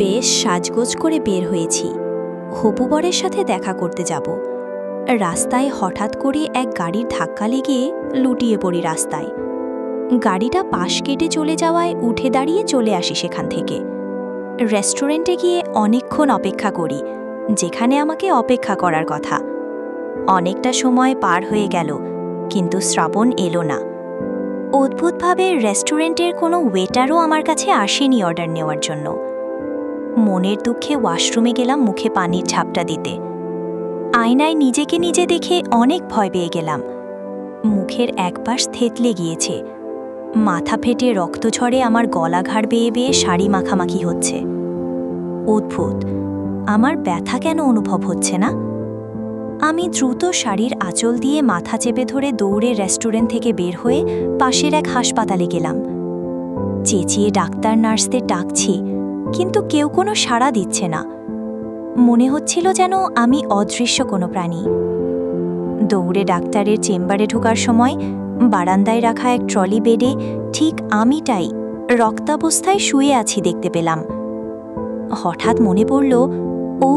বেশ সাজগোজ করে বের হয়েছি। হবু বরের সাথে দেখা করতে যাব। রাস্তায় হঠাৎ করে এক গাড়ির ধাক্কা লেগে লুটিয়ে পড়ি রাস্তায়। গাড়িটা পাশ কেটে চলে যাওয়ায় উঠে দাঁড়িয়ে চলে আসি সেখান থেকে। রেস্টুরেন্টে গিয়ে অনেকক্ষণ অপেক্ষা করি, যেখানে আমাকে অপেক্ষা করার কথা। অনেকটা সময় পার হয়ে গেল, কিন্তু শ্রাবণ এলো না। অদ্ভুতভাবে রেস্টুরেন্টের কোনো ওয়েটারও আমার কাছে আসেনি অর্ডার নেওয়ার জন্য। মনের দুঃখে ওয়াশরুমে গেলাম মুখে পানির ঝাপটা দিতে। আয়নায় নিজেকে নিজে দেখে অনেক ভয় পেয়ে গেলাম। মুখের এক পাশ থেতলে গিয়েছে, মাথা ফেটে রক্ত ঝরে আমার গলা ঘাড় বেয়ে বেয়ে শাড়ি মাখামাখি হচ্ছে। অদ্ভুত, আমার ব্যথা কেন অনুভব হচ্ছে না? আমি দ্রুত শাড়ির আঁচল দিয়ে মাথা চেপে ধরে দৌড়ে রেস্টুরেন্ট থেকে বের হয়ে পাশের এক হাসপাতালে গেলাম। চেঁচিয়ে ডাক্তার নার্সদের ডাকছি, কিন্তু কেউ কোনো সাড়া দিচ্ছে না। মনে হচ্ছিল যেন আমি অদৃশ্য কোনো প্রাণী। দৌড়ে ডাক্তারের চেম্বারে ঢোকার সময় বারান্দায় রাখা এক ট্রলি বেডে ঠিক আমিটাই রক্তাবস্থায় শুয়ে আছি দেখতে পেলাম। হঠাৎ মনে পড়ল, ও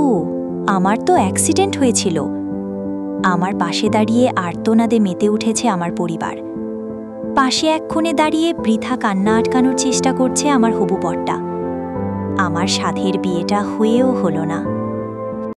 আমার তো অ্যাক্সিডেন্ট হয়েছিল। আমার পাশে দাঁড়িয়ে আর্তনাদে মেতে উঠেছে আমার পরিবার। পাশে এক কোণে দাঁড়িয়ে বৃথা কান্না আটকানোর চেষ্টা করছে আমার হবু বরটা। আমার সাধের বিয়েটা হয়েও হলো না।